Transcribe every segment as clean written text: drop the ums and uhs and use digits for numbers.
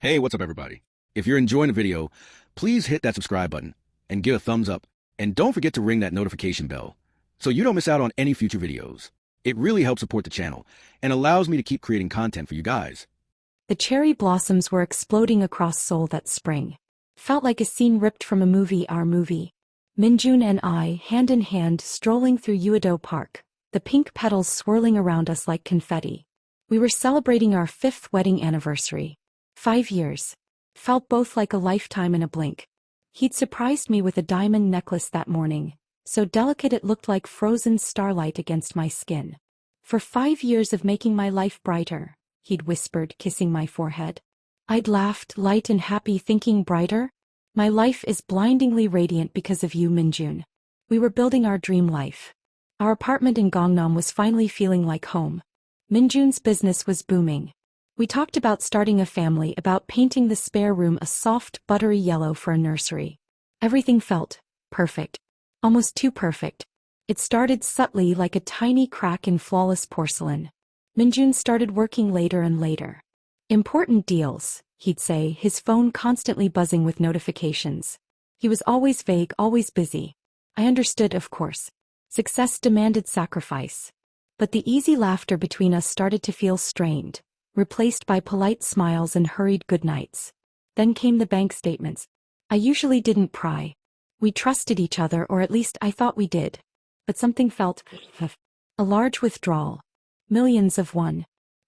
Hey, what's up, everybody? If you're enjoying the video, please hit that subscribe button and give a thumbs up. And don't forget to ring that notification bell so you don't miss out on any future videos. It really helps support the channel and allows me to keep creating content for you guys. The cherry blossoms were exploding across Seoul that spring. Felt like a scene ripped from a movie, our movie. Minjun and I, hand in hand, strolling through Uedo Park, the pink petals swirling around us like confetti. We were celebrating our 5th wedding anniversary. 5 years. Felt both like a lifetime in a blink. He'd surprised me with a diamond necklace that morning, so delicate it looked like frozen starlight against my skin. For 5 years of making my life brighter, he'd whispered, kissing my forehead. I'd laughed, light and happy, thinking, brighter? My life is blindingly radiant because of you, Minjun. We were building our dream life. Our apartment in Gangnam was finally feeling like home. Minjun's business was booming. We talked about starting a family, about painting the spare room a soft, buttery yellow for a nursery. Everything felt perfect. Almost too perfect. It started subtly, like a tiny crack in flawless porcelain. Minjun started working later and later. Important deals, he'd say, his phone constantly buzzing with notifications. He was always vague, always busy. I understood, of course. Success demanded sacrifice. But the easy laughter between us started to feel strained, replaced by polite smiles and hurried goodnights. Then came the bank statements. I usually didn't pry. We trusted each other, or at least I thought we did. But something felt a large withdrawal. Millions of won.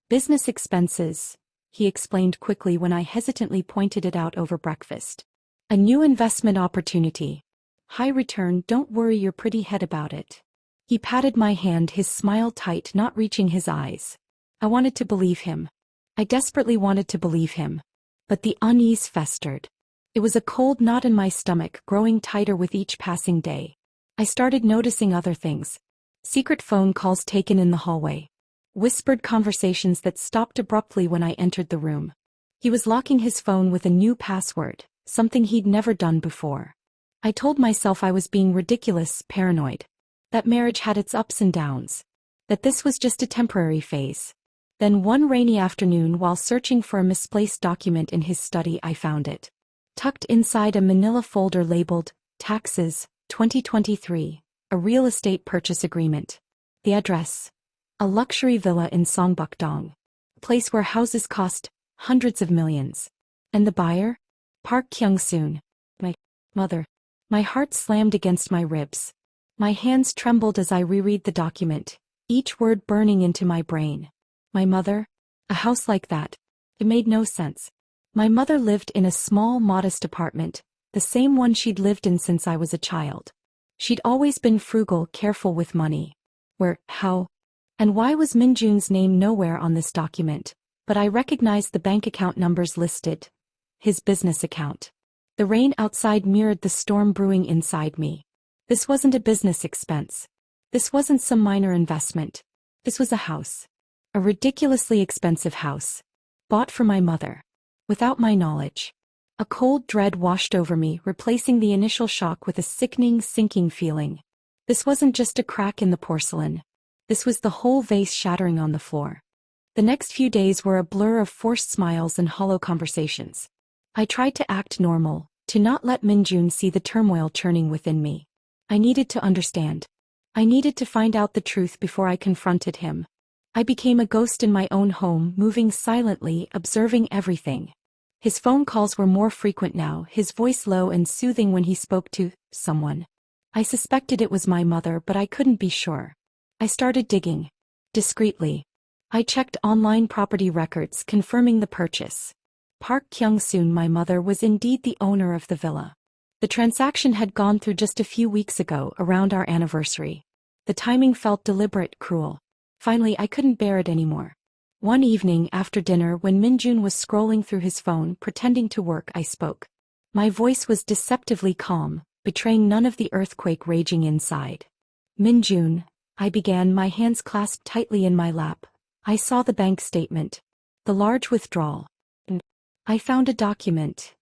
Business expenses, he explained quickly when I hesitantly pointed it out over breakfast. A new investment opportunity. High return, don't worry your pretty head about it. He patted my hand, his smile tight, not reaching his eyes. I wanted to believe him. I desperately wanted to believe him. But the unease festered. It was a cold knot in my stomach, growing tighter with each passing day. I started noticing other things. Secret phone calls taken in the hallway. Whispered conversations that stopped abruptly when I entered the room. He was locking his phone with a new password, something he'd never done before. I told myself I was being ridiculous, paranoid. That marriage had its ups and downs. That this was just a temporary phase. Then one rainy afternoon, while searching for a misplaced document in his study, I found it. Tucked inside a manila folder labeled, Taxes, 2023, a real estate purchase agreement. The address. A luxury villa in Songbuk-dong. A place where houses cost hundreds of millions. And the buyer? Park Kyung-soon. My mother. My heart slammed against my ribs. My hands trembled as I reread the document, each word burning into my brain. My mother? A house like that? It made no sense. My mother lived in a small, modest apartment, the same one she'd lived in since I was a child. She'd always been frugal, careful with money. Where, how, and why was Minjun's name nowhere on this document? But I recognized the bank account numbers listed. His business account. The rain outside mirrored the storm brewing inside me. This wasn't a business expense. This wasn't some minor investment. This was a house. A ridiculously expensive house. Bought for my mother. Without my knowledge. A cold dread washed over me, replacing the initial shock with a sickening, sinking feeling. This wasn't just a crack in the porcelain. This was the whole vase shattering on the floor. The next few days were a blur of forced smiles and hollow conversations. I tried to act normal, to not let Minjun see the turmoil churning within me. I needed to understand. I needed to find out the truth before I confronted him. I became a ghost in my own home, moving silently, observing everything. His phone calls were more frequent now, his voice low and soothing when he spoke to someone. I suspected it was my mother, but I couldn't be sure. I started digging. Discreetly. I checked online property records, confirming the purchase. Park Kyung-soon, my mother, was indeed the owner of the villa. The transaction had gone through just a few weeks ago, around our anniversary. The timing felt deliberate, cruel. Finally, I couldn't bear it anymore. One evening after dinner, when Minjun was scrolling through his phone, pretending to work, I spoke. My voice was deceptively calm, betraying none of the earthquake raging inside. Minjun, I began, my hands clasped tightly in my lap. I saw the bank statement. The large withdrawal. And I found a document.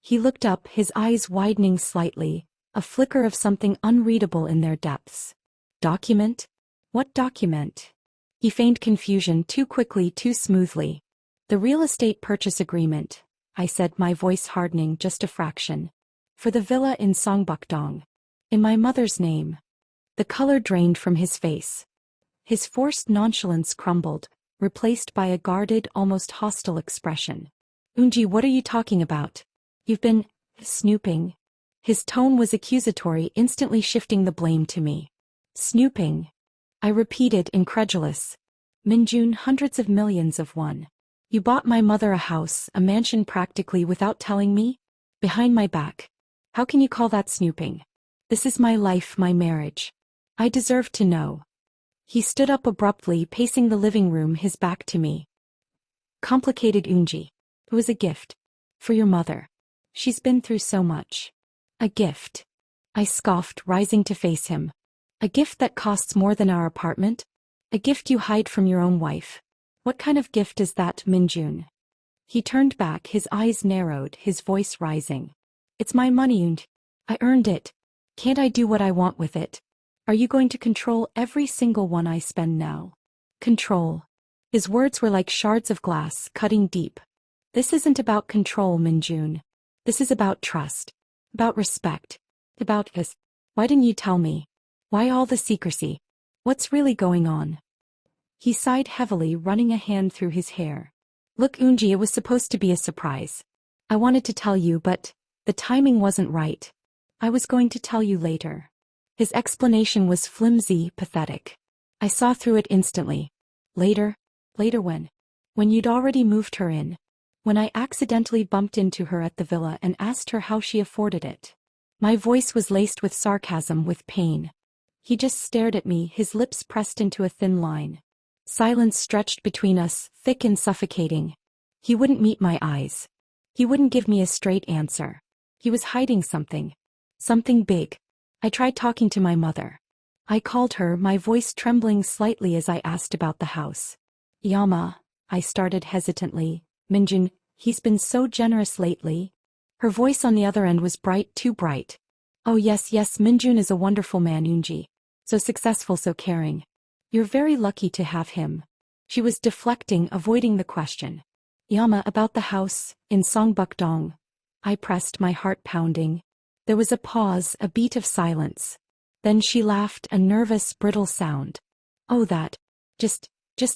He looked up, his eyes widening slightly, a flicker of something unreadable in their depths. Document? What document? He feigned confusion, too quickly, too smoothly. The real estate purchase agreement. I said, my voice hardening just a fraction. For the villa in Songbukdong. In my mother's name. The color drained from his face. His forced nonchalance crumbled, replaced by a guarded, almost hostile expression. Unji, what are you talking about? You've been snooping. His tone was accusatory, instantly shifting the blame to me. Snooping. I repeated, incredulous. Minjun, hundreds of millions of won. You bought my mother a house, a mansion practically without telling me? Behind my back. How can you call that snooping? This is my life, my marriage. I deserve to know. He stood up abruptly, pacing the living room, his back to me. Complicated, Unji. It was a gift. For your mother. She's been through so much. A gift. I scoffed, rising to face him. A gift that costs more than our apartment? A gift you hide from your own wife. What kind of gift is that, Minjun? He turned back, his eyes narrowed, his voice rising. It's my money, and I earned it. Can't I do what I want with it? Are you going to control every single one I spend now? Control. His words were like shards of glass, cutting deep. This isn't about control, Minjun. This is about trust. About respect. About us. Why didn't you tell me? Why all the secrecy? What's really going on? He sighed heavily, running a hand through his hair. Look, Unji, it was supposed to be a surprise. I wanted to tell you, but the timing wasn't right. I was going to tell you later. His explanation was flimsy, pathetic. I saw through it instantly. Later? Later when? When you'd already moved her in. When I accidentally bumped into her at the villa and asked her how she afforded it. My voice was laced with sarcasm, with pain. He just stared at me, his lips pressed into a thin line. Silence stretched between us, thick and suffocating. He wouldn't meet my eyes. He wouldn't give me a straight answer. He was hiding something. Something big. I tried talking to my mother. I called her, my voice trembling slightly as I asked about the house. Yama, I started hesitantly. Minjun, he's been so generous lately. Her voice on the other end was bright, too bright. Oh yes, Minjun is a wonderful man, Unji. So successful, so caring. You're very lucky to have him. She was deflecting, avoiding the question. Yama, about the house, in Songbukdong. I pressed, my heart pounding. There was a pause, a beat of silence. Then she laughed, a nervous, brittle sound. Oh that. Just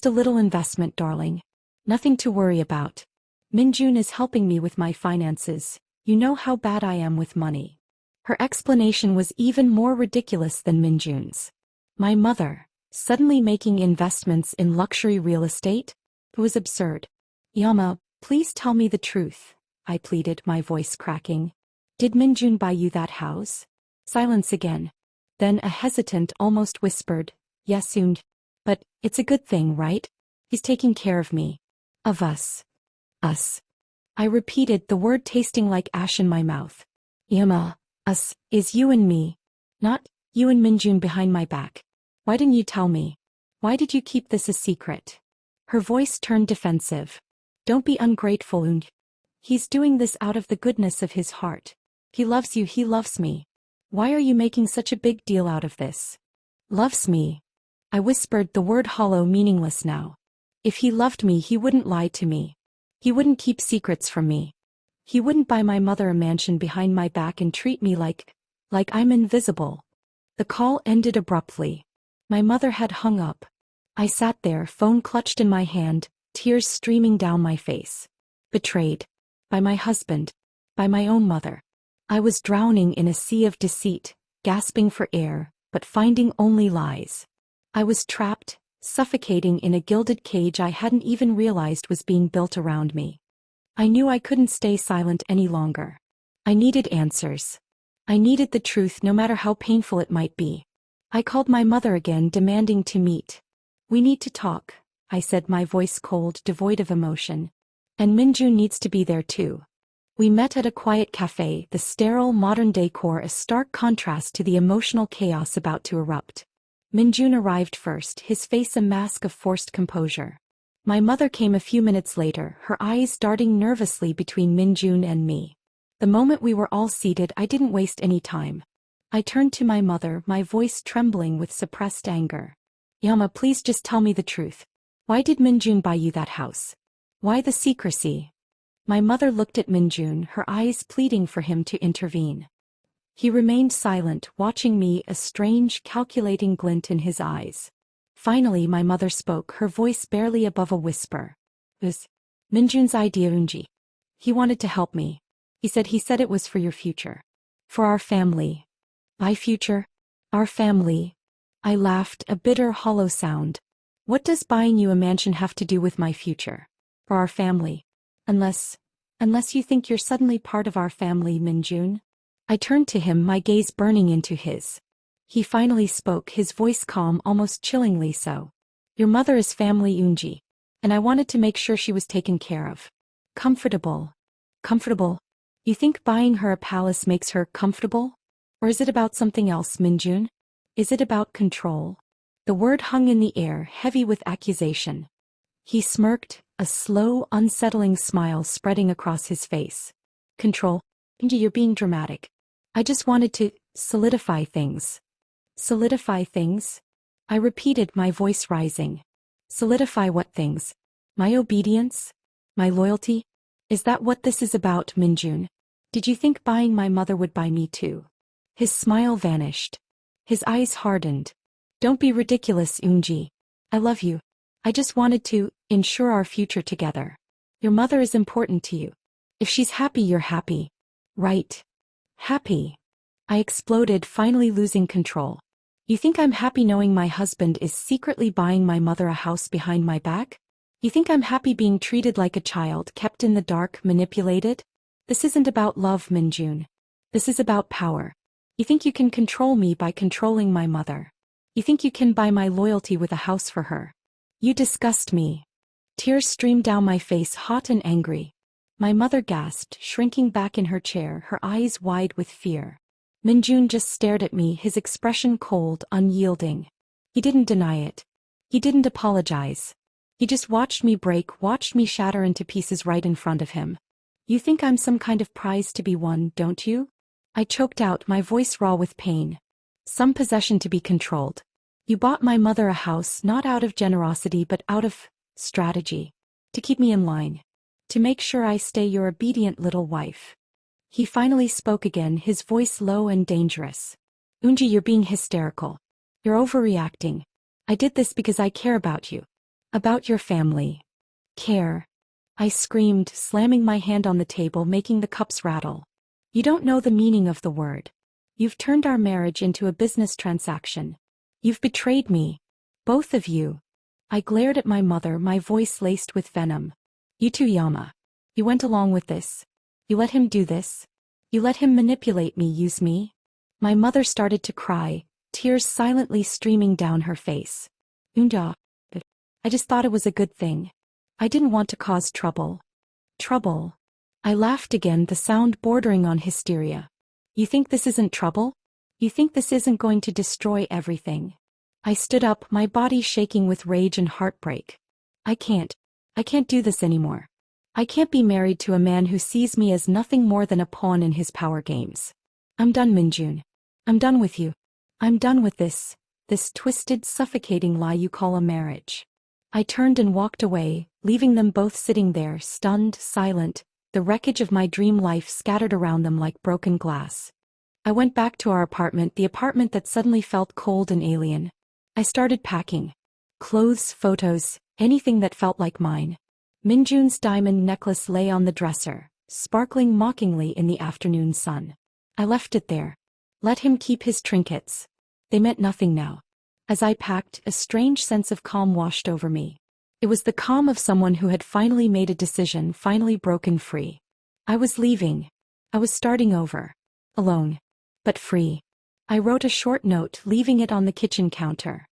a little investment, darling. Nothing to worry about. Minjun is helping me with my finances. You know how bad I am with money. Her explanation was even more ridiculous than Minjun's. My mother, suddenly making investments in luxury real estate? It was absurd. Yama, please tell me the truth, I pleaded, my voice cracking. Did Minjun buy you that house? Silence again. Then a hesitant, almost whispered, yes, und. But it's a good thing, right? He's taking care of me. Of us. Us. I repeated, the word tasting like ash in my mouth. Yama, us, is you and me. Not you and Minjun behind my back. Why didn't you tell me? Why did you keep this a secret? Her voice turned defensive. Don't be ungrateful, und. He's doing this out of the goodness of his heart. He loves you, he loves me. Why are you making such a big deal out of this? Loves me. I whispered, the word hollow, meaningless now. If he loved me, he wouldn't lie to me. He wouldn't keep secrets from me. He wouldn't buy my mother a mansion behind my back and treat me like I'm invisible. The call ended abruptly. My mother had hung up. I sat there, phone clutched in my hand, tears streaming down my face. Betrayed. By my husband. By my own mother. I was drowning in a sea of deceit, gasping for air, but finding only lies. I was trapped, suffocating in a gilded cage I hadn't even realized was being built around me. I knew I couldn't stay silent any longer. I needed answers. I needed the truth, no matter how painful it might be. I called my mother again, demanding to meet. We need to talk, I said, my voice cold, devoid of emotion. And Minjun needs to be there too. We met at a quiet cafe, the sterile, modern decor a stark contrast to the emotional chaos about to erupt. Minjun arrived first, his face a mask of forced composure. My mother came a few minutes later, her eyes darting nervously between Minjun and me. The moment we were all seated, I didn't waste any time. I turned to my mother, my voice trembling with suppressed anger. Yama, please just tell me the truth. Why did Minjun buy you that house? Why the secrecy? My mother looked at Minjun, her eyes pleading for him to intervene. He remained silent, watching me, a strange, calculating glint in his eyes. Finally my mother spoke, her voice barely above a whisper. It was Minjun's idea, Unji. He wanted to help me. He said it was for your future. For our family. My future? Our family. I laughed, a bitter, hollow sound. What does buying you a mansion have to do with my future? For our family. Unless you think you're suddenly part of our family, Minjun. I turned to him, my gaze burning into his. He finally spoke, his voice calm, almost chillingly so. Your mother is family, Unji. And I wanted to make sure she was taken care of. Comfortable. Comfortable? You think buying her a palace makes her comfortable? Or is it about something else, Minjun? Is it about control? The word hung in the air, heavy with accusation. He smirked, a slow, unsettling smile spreading across his face. Control? Unji, you're being dramatic. I just wanted to solidify things. Solidify things? I repeated, my voice rising. Solidify what things? My obedience? My loyalty? Is that what this is about, Minjun? Did you think buying my mother would buy me too? His smile vanished. His eyes hardened. Don't be ridiculous, Unji. I love you. I just wanted to ensure our future together. Your mother is important to you. If she's happy, you're happy. Right? Happy. I exploded, finally losing control. You think I'm happy knowing my husband is secretly buying my mother a house behind my back? You think I'm happy being treated like a child, kept in the dark, manipulated? This isn't about love, Minjun. This is about power. You think you can control me by controlling my mother. You think you can buy my loyalty with a house for her. You disgust me. Tears streamed down my face, hot and angry. My mother gasped, shrinking back in her chair, her eyes wide with fear. Minjun just stared at me, his expression cold, unyielding. He didn't deny it. He didn't apologize. He just watched me break, watched me shatter into pieces right in front of him. You think I'm some kind of prize to be won, don't you? I choked out, my voice raw with pain. Some possession to be controlled. You bought my mother a house not out of generosity but out of strategy. To keep me in line. To make sure I stay your obedient little wife. He finally spoke again, his voice low and dangerous. Unji, you're being hysterical. You're overreacting. I did this because I care about you. About your family. Care. I screamed, slamming my hand on the table, making the cups rattle. You don't know the meaning of the word. You've turned our marriage into a business transaction. You've betrayed me. Both of you. I glared at my mother, my voice laced with venom. You too, Yama. You went along with this. You let him do this. You let him manipulate me, use me. My mother started to cry, tears silently streaming down her face. Unda. I just thought it was a good thing. I didn't want to cause trouble. Trouble. I laughed again, the sound bordering on hysteria. You think this isn't trouble? You think this isn't going to destroy everything? I stood up, my body shaking with rage and heartbreak. I can't do this anymore. I can't be married to a man who sees me as nothing more than a pawn in his power games. I'm done, Minjun. I'm done with you. I'm done with this twisted, suffocating lie you call a marriage. I turned and walked away, leaving them both sitting there, stunned, silent, the wreckage of my dream life scattered around them like broken glass. I went back to our apartment, the apartment that suddenly felt cold and alien. I started packing. Clothes, photos, anything that felt like mine. Minjun's diamond necklace lay on the dresser, sparkling mockingly in the afternoon sun. I left it there. Let him keep his trinkets. They meant nothing now. As I packed, a strange sense of calm washed over me. It was the calm of someone who had finally made a decision, finally broken free. I was leaving. I was starting over. Alone. But free. I wrote a short note, leaving it on the kitchen counter.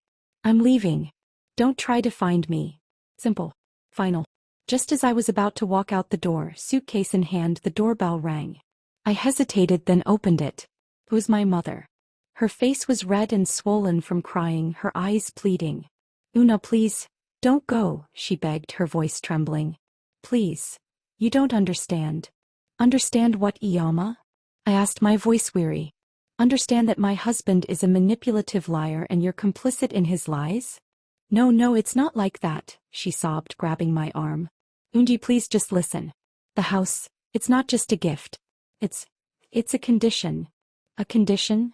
I'm leaving. Don't try to find me. Simple. Final. Just as I was about to walk out the door, suitcase in hand, the doorbell rang. I hesitated, then opened it. It was my mother. Her face was red and swollen from crying, her eyes pleading. Una, please, don't go, she begged, her voice trembling. Please. You don't understand. Understand what, Iyama? I asked, my voice weary. Understand that my husband is a manipulative liar and you're complicit in his lies? No, it's not like that, she sobbed, grabbing my arm. Unji, please just listen. The house, it's not just a gift. It's, it's a condition. A condition?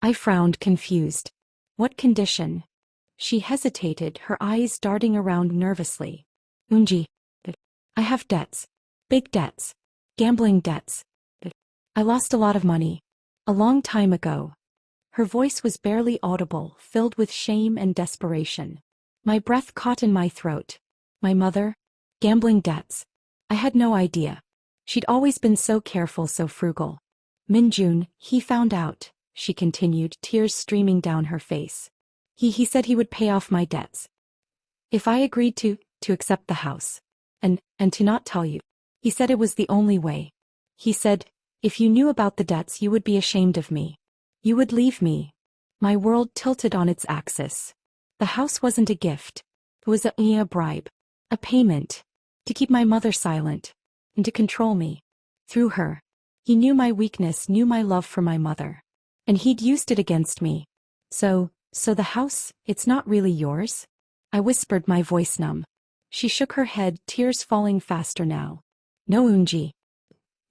I frowned, confused. What condition? She hesitated, her eyes darting around nervously. Unji. I have debts. Big debts. Gambling debts. I lost a lot of money. A long time ago. Her voice was barely audible, filled with shame and desperation. My breath caught in my throat. My mother? Gambling debts. I had no idea. She'd always been so careful, so frugal. Minjun, he found out, she continued, tears streaming down her face. He said he would pay off my debts. If I agreed to accept the house. And to not tell you. He said it was the only way. He said, if you knew about the debts you would be ashamed of me. You would leave me. My world tilted on its axis. The house wasn't a gift. It was a bribe. A payment. To keep my mother silent. And to control me. Through her. He knew my weakness, knew my love for my mother. And he'd used it against me. So the house, it's not really yours? I whispered, my voice numb. She shook her head, tears falling faster now. No, Unji.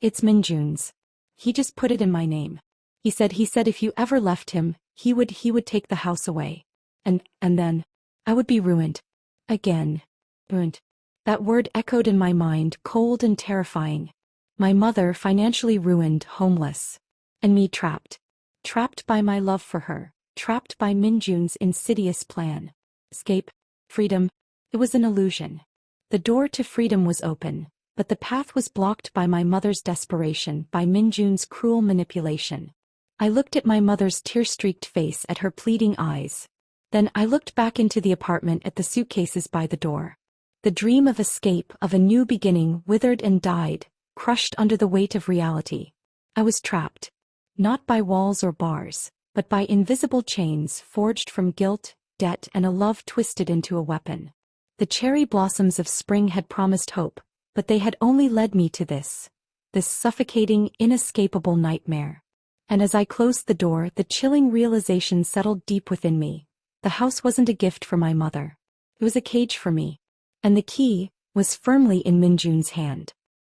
It's Minjun's. He just put it in my name. He said if you ever left him, he would take the house away. And then, I would be ruined. Again. Ruined. That word echoed in my mind, cold and terrifying. My mother financially ruined, homeless. And me trapped. Trapped by my love for her. Trapped by Minjun's insidious plan. Escape. Freedom. It was an illusion. The door to freedom was open, but the path was blocked by my mother's desperation, by Minjun's cruel manipulation. I looked at my mother's tear-streaked face, at her pleading eyes. Then I looked back into the apartment, at the suitcases by the door. The dream of escape, of a new beginning, withered and died, crushed under the weight of reality. I was trapped. Not by walls or bars, but by invisible chains forged from guilt, debt, and a love twisted into a weapon. The cherry blossoms of spring had promised hope, but they had only led me to this suffocating, inescapable nightmare. And as I closed the door, the chilling realization settled deep within me. The house wasn't a gift for my mother. It was a cage for me. And the key was firmly in Minjun's hand.